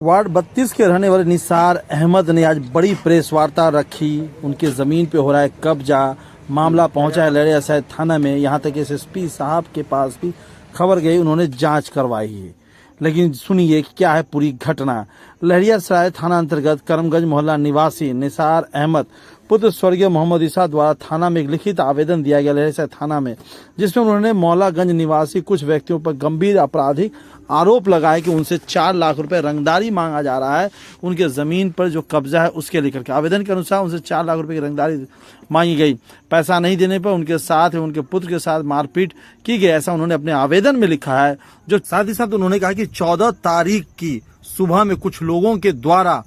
Ward 32 के रहने वाले निसार अहमद ने आज बड़ी प्रेस वार्ता रखी। उनके ज़मीन पे हो रहा है कब्जा, मामला पहुंचा है लहरिया सराय थाना में। यहां तक एसएसपी साहब के पास भी खबर गई, उन्होंने जांच करवाई है। लेकिन सुनिए क्या है पूरी घटना। लहरिया सराय थाना अंतर्गत करमगंज मोहल्ला निवासी निसार अहमद पुत्र स्वर्गीय मोहम्मद ईसा द्वारा थाना में एक लिखित आवेदन दिया गया लहरिया सराय थाना में, जिसमें उन्होंने मौलागंज निवासी कुछ व्यक्तियों पर गंभीर आपराधिक आरोप लगाए कि उनसे 4 लाख रुपए रंगदारी मांगा जा रहा है। उनके जमीन पर जो कब्जा है उसके लेकर के आवेदन के अनुसार उनसे 4 लाख रुपए की रंगदारी मांगी गई। पैसा नहीं देने पर उनके साथ उनके पुत्र के साथ मारपीट की गई, ऐसा उन्होंने अपने आवेदन में लिखा है। जो साथ ही साथ उन्होंने कहा कि 14 तारीख की सुबह में कुछ लोगों के द्वारा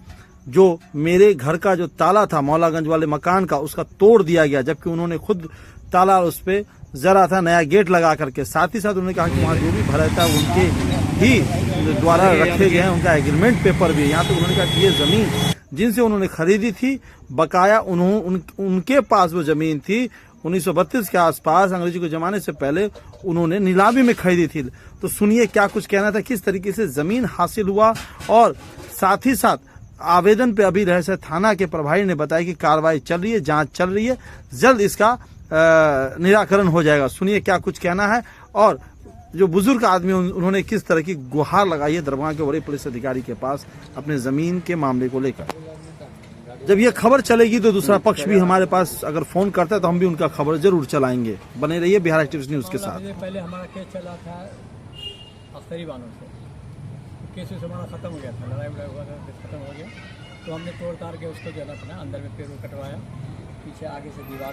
जो मेरे घर का जो ताला था मौलागंज वाले मकान का, उसका तोड़ दिया गया, जबकि उन्होंने खुद ताला उस पे जरा था नया गेट लगा करके। साथ ही साथ उन्होंने कहा कि वहाँ जो भी भरा था उनके ही द्वारा रखे गए हैं, उनका एग्रीमेंट पेपर भी है। यहाँ तो उन्होंने कहा कि ये जमीन जिनसे उन्होंने खरीदी थी बकाया उनके पास वो जमीन थी 1932 के आसपास, अंग्रेजी के जमाने से पहले उन्होंने नीलामी में खरीदी थी। तो सुनिए क्या कुछ कहना था, किस तरीके से जमीन हासिल हुआ। और साथ ही साथ आवेदन पे अभी रहस्य थाना के प्रभारी ने बताया कि कार्रवाई चल रही है, जांच चल रही है, जल्द इसका निराकरण हो जाएगा। सुनिए क्या कुछ कहना है और जो बुजुर्ग आदमी उन्होंने किस तरह की गुहार लगाई है दरभंगा के बड़े पुलिस अधिकारी के पास अपने जमीन के मामले को लेकर। जब ये खबर चलेगी तो दूसरा पक्ष भी हमारे पास अगर फोन करता है तो हम भी उनका खबर जरूर चलाएंगे। बने रहिए बिहार एक्टिव न्यूज के साथ। पहले हमारा केस चला था अख्तरी बानों से, केस हमारा खत्म हो गया था, लड़ाई हुआ था, खत्म हो गया। तो हमने तोड़ ताड़ के उसको जो है अंदर में पेड़ कटवाया, पीछे आगे से दीवार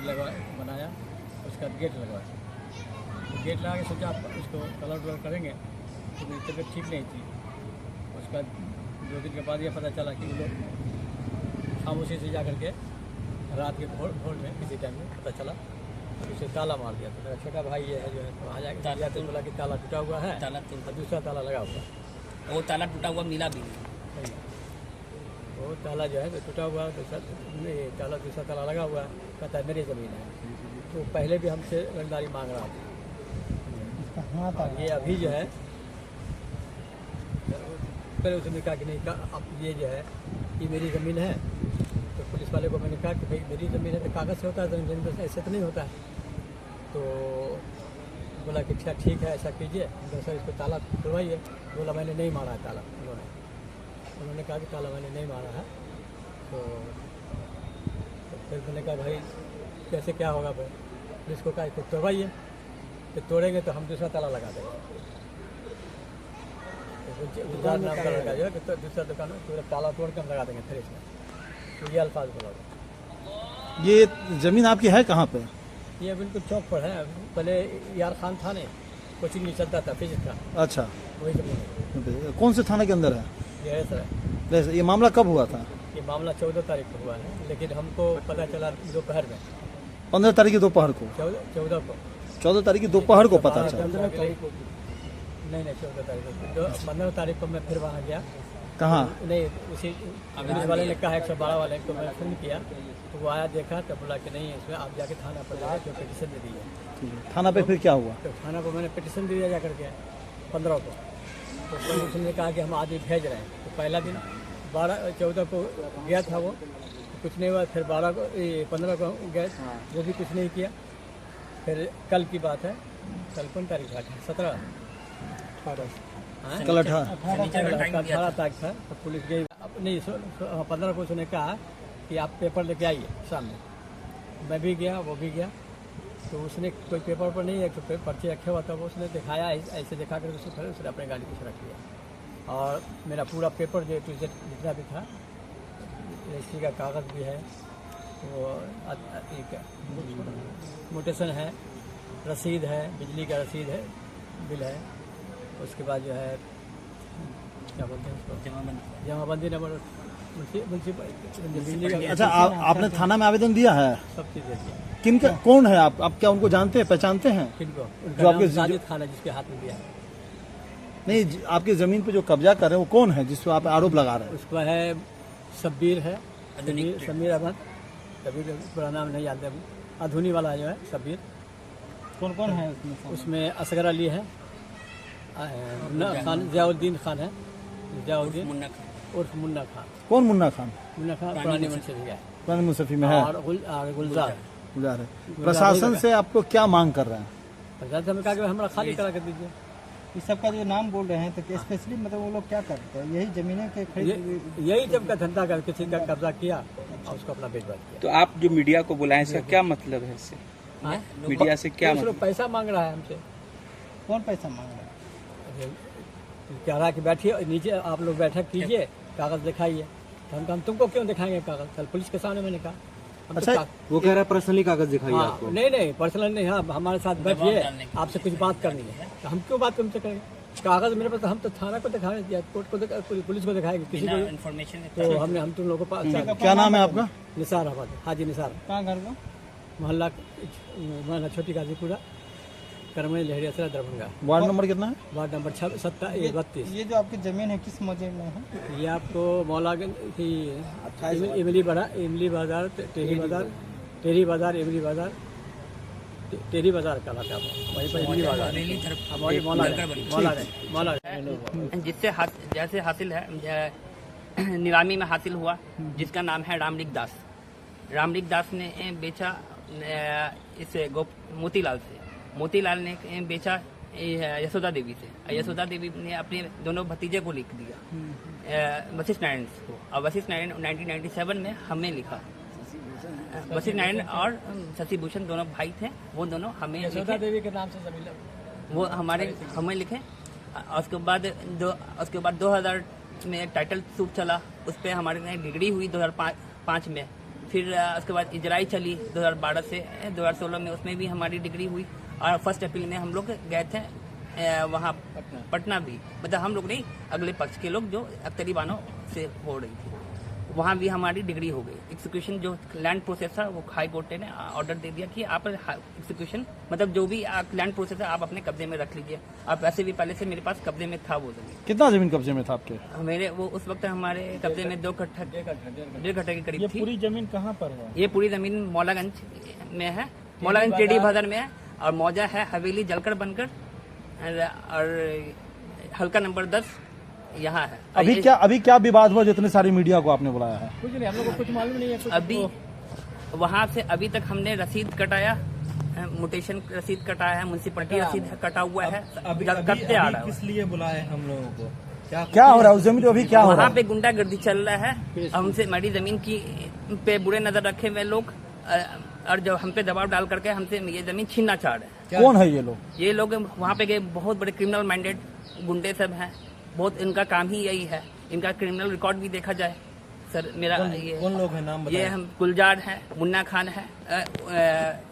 बनाया, उसका गेट लगवाया। तो गेट लगा के सोचा उसको कलर वलर करेंगे, तो मेरी तबीयत ठीक नहीं थी। उसका 2 दिन के बाद ये पता चला कि वो लोग खामोशी से जा करके रात के भोर में किसी टाइम में पता चला तो उसे ताला मार दिया। तो मेरा छोटा भाई ये है जो है वहाँ जाके तो बोला कि ताला टूटा हुआ है, ताला दूसरा ताला लगा हुआ है। वो ताला टूटा हुआ मिला भी वो ताला जो है तो टूटा हुआ ताला दूसरा ताला लगा हुआ है, कहता है मेरी ज़मीन है। तो पहले भी हमसे रंगदारी मांग रहा था। ये अभी जो है पहले उसने कहा कि नहीं अब ये जो है ये मेरी ज़मीन है। तो पुलिस वाले को मैंने कहा कि भाई मेरी ज़मीन है तो कागज़ से होता है, ज़मीन पर ऐसे तो नहीं होता है। तो बोला कि अच्छा ठीक है ऐसा कीजिए, सर इसको ताला खुलवाइए। बोला मैंने नहीं मारा है ताला। उन्होंने कहा कि ताला मैंने नहीं मारा है। तो फिर मैंने कहा भाई कैसे क्या होगा, भाई पुलिस को कहा इसको तोड़वाइए, तो तोड़ेंगे तो हम दूसरा ताला लगा देंगे। गुजार नाम का लड़का जो है तो दूसरा दुकान में ताला तोड़ कर लगा देंगे फिर इसमें। तो ये अल्फाज बोला। ये जमीन आपकी है कहाँ पे? ये बिल्कुल चौक पर है। पहले यार खान था ने कोचिंग में चलता था फिजिक्स का। अच्छा, वही जमीन कौन से थाने के अंदर है? ये है सर। ये मामला कब हुआ था? ये मामला 14 तारीख को हुआ है, लेकिन हमको पता चला दोपहर में। 15 तारीख की दोपहर को? 14 को। 14 तारीख की दोपहर को पता चला? 15 तारीख को नहीं 14 तारीख को। 15 तारीख को मैं फिर वहाँ गया। कहाँ? नहीं उसी पुलिस वाले ने कहा 112 वाले को मैं फ़ोन किया, तो वो आया देखा तो बोला कि नहीं इसमें आप जाके थाना पर जाए तो पिटीशन दे दीजिए। थाना पे फिर क्या हुआ? तो थाना को मैंने पिटीशन दे दिया जा करके 15 को। तो उसने कहा कि हम आदमी भेज रहे हैं। तो पहला दिन 14 को गया था, वो कुछ नहीं हुआ। फिर 15 को गए, वो भी कुछ नहीं किया। फिर कल की बात है, कल कौन तारीख था? 17 कल 18 तारीख था। तो पुलिस गई नहीं 15 को उसने कहा कि आप पेपर लेके आइए सामने। मैं भी गया, वो भी गया। तो उसने कोई पेपर पर नहीं है तो पर्चे रखे हुआ था, वो उसने दिखाया, ऐसे दिखा कर उसने अपने गाड़ी पे रख लिया। और मेरा पूरा पेपर जो टू जेड जितना भी था, रजिस्ट्री का कागज़ भी है, वो एक मोटेशन है, रसीद है, बिजली का रसीद है, बिल है। उसके बाद जो है क्या बोलते हैं उसको, जमाबंदी नंबर बिजली। अच्छा, आपने थाना में आवेदन दिया है? सब चीज़ देती है। किन का कौन है आप क्या उनको जानते हैं, पहचानते हैं? किनको? जो आपके साजिद खान है जिसके हाथ में दिया है। नहीं, आपकी जमीन पे जो कब्जा कर रहे हैं वो कौन है जिस पर आप आरोप लगा रहे हैं? उसको है शब्बीर है, समीर अहमद, शब्बीर पूरा नाम नहीं याद है, अधूनी वाला जो है शब्बीर। कौन कौन है उसमें असगर अली है, खान जियाउद्दीन खान है, जियाउद्दीन उर्फ मुन्ना खान। कौन मुन्ना खान? मुन्ना खान पुरानी मुंसफी है पुरानी मुंसफी में है। और गुलजार। गुलजार है। प्रशासन से आपको क्या मांग कर रहे हैं? प्रशासन से हमें कहा कि हमारा खाली करा कर दीजिए। इस सबका जो नाम बोल रहे हैं तो स्पेशली मतलब वो लोग क्या करते हैं? यही जमीनें के खरीद यही जब का धंधा कर किसी का कब्जा किया और उसको अपना बेच बाच किया। तो आप जो मीडिया को बुलाएं, इसका क्या मतलब है? इससे मीडिया से क्या मतलब? मतलब? पैसा मांग रहा है हमसे। कौन पैसा मांग रहा है? कह रहा है कि बैठिए नीचे, आप लोग बैठक कीजिए, कागज दिखाइए। तो हम तुमको क्यों दिखाएंगे कागज? कल पुलिस के सामने मैंने कहा। अच्छा, वो कह रहा है पर्सनली कागज दिखाइए हाँ, आपको। नहीं पर्सनल नहीं, हाँ हमारे साथ बैठिए, आपसे कुछ बात करनी है। तो हम क्यों बात तुमसे करेंगे? कागज मेरे पास, हम तो थाना को दिखाने दिया, कोर्ट को पुलिस को दिखाएंगे, किसी को इन्फॉर्मेशन। तो हम तुम लोगों को। क्या नाम है आपका? निसार अहमद, हाजी निसार। कहाँ घर का? मोहल्ला छोटी गाजीपुरा, करमई लहरिया, दरभंगा। वार्ड नंबर कितना है? Ward number 32। ये जो आपकी जमीन है किस मौजे में है? ये आपको मौलागंज की इमली बाजार, टेरी बाजार, इमली बाजार, टेरी बाजार कहलाता है। वहीं पर इमली बाजार जिससे जैसे हासिल है, नीलामी में हासिल हुआ, जिसका नाम है रामलिक दास। रामलिक दास ने बेचा इसे मोतीलाल से। मोतीलाल ने बेचा यशोदा देवी से। यशोदा देवी ने अपने दोनों भतीजे को लिख दिया, वशिष्ठ नारायण को। और वशिष्ठ नारायण 1997 में हमें लिखा। वशिष्ठ नारायण और शशि भूषण दोनों भाई थे, वो दोनों हमें यशोदा देवी के नाम से जमीन वो हमें लिखे। उसके बाद 2000 में टाइटल सूट चला, उस पर हमारे डिग्री हुई 2005 में। फिर उसके बाद इजराई चली 2012 से 2016 में, उसमें भी हमारी डिग्री हुई। और 1 अप्रैल में हम लोग गए थे वहाँ पटना भी, मतलब हम लोग नहीं, अगले पक्ष के लोग जो अख्तरी बानों से हो रही थी, वहाँ भी हमारी डिग्री हो गई। एग्जीक्यूशन जो लैंड प्रोसेस था, वो हाई कोर्ट ने ऑर्डर दे दिया कि आप एग्जीक्यूशन मतलब जो भी लैंड प्रोसेस है आप अपने कब्जे में रख लीजिए। आप वैसे भी पहले से मेरे पास कब्जे में था वो जमीन। कितना जमीन कब्जे में था आपके? मेरे वो उस वक्त हमारे कब्जे में 2 कट्ठा 1.5 कट्ठा के करीब थी। पूरी जमीन कहाँ पर है? ये पूरी जमीन मौलागंज में है, मौलागंज टेढ़ी बाजार में है। और मौजा है हवेली जलकर बनकर, और हल्का नंबर 10 यहाँ है। अभी क्या विवाद हुआ जो इतने सारी मीडिया को आपने बुलाया है? कुछ नहीं, हम लोग को कुछ मालूम नहीं है। अभी वहाँ से अभी तक हमने रसीद कटाया, म्यूटेशन रसीद कटाया है, म्यूनसिपलिटी रसीद कटा हुआ है, कटते आ रहा है। किस लिए बुलाए हम लोगों को? क्या हो रहा है उस जमीन पे? अभी क्या हो रहा वहाँ है? पे गुंडागर्दी चल रहा है। हमसे हमारी जमीन की पे बुरे नजर रखे हुए लोग, और जो हम पे दबाव डाल करके हमसे ये जमीन छीनना चाह रहे हैं। कौन है ये लोग? ये लोग वहाँ पे गए, बहुत बड़े क्रिमिनल माइंडेड गुंडे सब हैं, बहुत इनका काम ही यही है। इनका क्रिमिनल रिकॉर्ड भी देखा जाए सर, मेरा कौन लोग हैं, नाम बताइए। ये हम गुलजार है, मुन्ना खान है,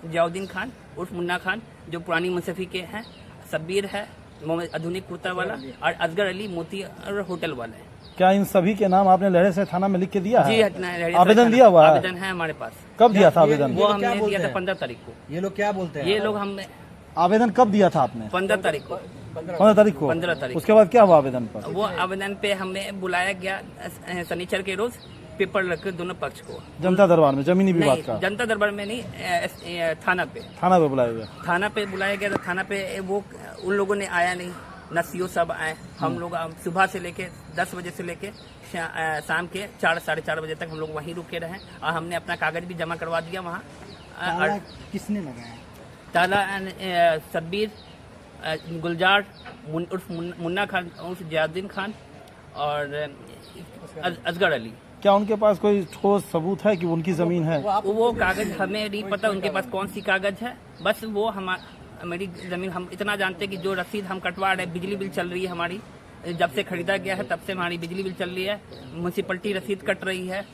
जयाउद्दीन खान उर्फ मुन्ना खान जो पुरानी मुंसफी के हैं, शब्बीर है मोहम्मद आधुनिक कुर्ता वाला, और असगर अली मोती और होटल वाला है। क्या इन सभी के नाम आपने लहरे थाना में लिख के दिया है? जी, आवेदन दिया हुआ है? आवेदन है हमारे पास। कब दिया था आवेदन? वो हमने दिया था 15 तारीख को। ये लोग क्या बोलते हैं? ये लोग हमने आवेदन कब दिया था आपने? 15 तारीख को। 15 तारीख को। 15 तारीख। उसके बाद क्या हुआ आवेदन पर? वो आवेदन पे हमें बुलाया गया शनिचर के रोज, पेपर रखे दोनों पक्ष को, जनता दरबार में, जमीनी विवाद नहीं का? जनता दरबार में नहीं, थाना पे बुलाया गया। थाना पे बुलाया गया। तो थाना पे वो उन लोगों ने आया नहीं, न सीओ सब आए। हम लोग सुबह से लेके 10 बजे से लेके शाम के 4 साढ़े 4 बजे तक हम लोग वहीं रुके रहे, और हमने अपना कागज भी जमा करवा दिया वहाँ। किसने लगाया ताला? शब्बीर, गुलजार उर्फ मुन्ना खान उर्फ जयाउद्दीन खान, और असगर अली। क्या उनके पास कोई ठोस सबूत है कि उनकी जमीन है? वो कागज हमें नहीं पता उनके पास कौन सी कागज है, बस वो मेरी जमीन, हम इतना जानते हैं कि जो रसीद हम कटवा रहे हैं, बिजली बिल चल रही है हमारी, जब से खरीदा गया है तब से हमारी बिजली बिल चल रही है, म्यूनसिपलिटी रसीद कट रही है,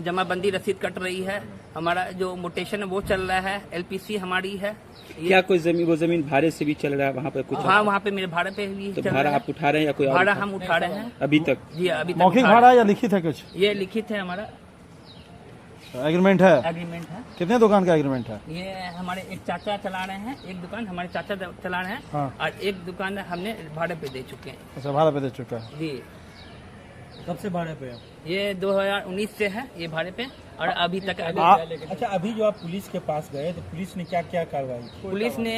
जमाबंदी रसीद कट रही है, हमारा जो मोटेशन है वो चल रहा है, एलपीसी हमारी है। क्या कोई वो जमीन भाड़े से भी चल रहा है वहाँ पे कुछ? हाँ, वहाँ पे मेरे भाड़े पे भी तो चल भाड़ा रहा है। आप उठा रहे हैं या कोई और भाड़ा हम उठा रहे हैं अभी तक? जी, अभी तक मौखिक भाड़ा या लिखित है? कुछ ये लिखित है, हमारा एग्रीमेंट है? एग्रीमेंट है। कितने दुकान का एग्रीमेंट है? ये हमारे एक चाचा चला रहे हैं, एक दुकान हमारे चाचा चला रहे हैं, हाँ। और एक दुकान हमने भाड़े पे दे चुके हैं। अच्छा, भाड़ा पे दे चुका है। जी, कब से भाड़े पे? ये 2019 से है ये भाड़े पे, और अभी तक अच्छा, अभी जो आप पुलिस के पास गए तो पुलिस ने क्या क्या कार्रवाई की? पुलिस ने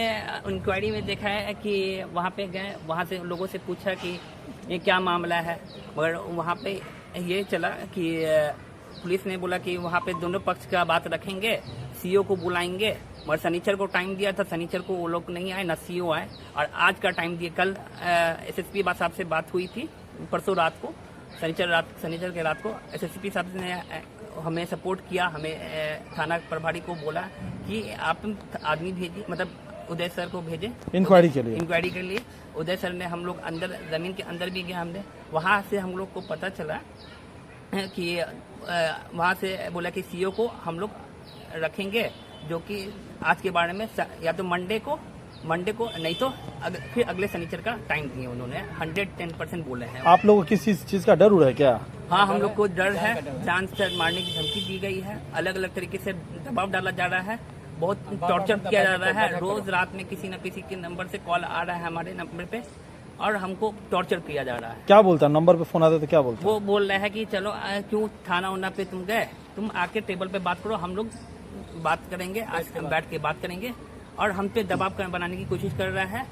इंक्वायरी में देखा है कि वहाँ पे गए, वहाँ से लोगों से पूछा कि ये क्या मामला है, मगर वहाँ पे ये चला कि पुलिस ने बोला कि वहाँ पे दोनों पक्ष का बात रखेंगे, सीओ को बुलाएंगे, मगर शनिचर को टाइम दिया था, शनिचर को वो लोग नहीं आए, ना सीओ आए, और आज का टाइम दिए। कल एसएसपी साहब से बात हुई थी परसों रात को, शनिचर के रात को एसएसपी साहब ने हमें सपोर्ट किया, हमें थाना प्रभारी को बोला कि आप आदमी भेजिए, मतलब उदय सर को भेजे इंक्वायरी के लिए। उदय सर ने, हम लोग अंदर जमीन के अंदर भी गए, हमने वहाँ से हम लोग को पता चला कि वहाँ से बोला कि सीओ को हम लोग रखेंगे, जो कि आज के बारे में या तो मंडे को नहीं तो फिर अगले शनिचर का टाइम दिए उन्होंने। 110% बोले हैं। आप लोगों को किसी चीज का डर हो रहा है क्या? हाँ, हम लोग को डर है, जान से मारने की धमकी दी गई है, अलग अलग तरीके से दबाव डाला जा रहा है, बहुत टॉर्चर किया जा रहा है। रोज रात में किसी न किसी के नंबर से कॉल आ रहा है हमारे नंबर पे, और हमको टॉर्चर किया जा रहा है। क्या बोलता है? नंबर पे फोन आता है तो क्या बोलता है? वो बोल रहे हैं कि चलो क्यों थाना उना पे तुम गए, तुम आके टेबल पे बात करो, हम लोग बात करेंगे, आज हम बैठ के बात करेंगे, और हम पे दबाव बनाने की कोशिश कर रहा है।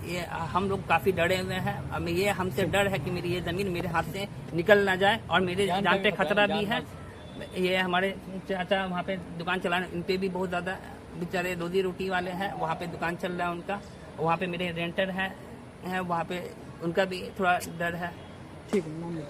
ये हम लोग काफी डरे हुए हैं। अब ये हमसे डर है कि मेरी ये जमीन मेरे हाथ से निकल ना जाए, और मेरे जान पे खतरा भी है। ये हमारे चाचा वहाँ पे दुकान चला रहे, इन पे भी बहुत ज्यादा बेचारे रोजी रोटी वाले हैं, वहाँ पे दुकान चल रहा है उनका, वहाँ पे मेरे रेंटर है वहाँ पे, उनका भी थोड़ा डर है। ठीक है।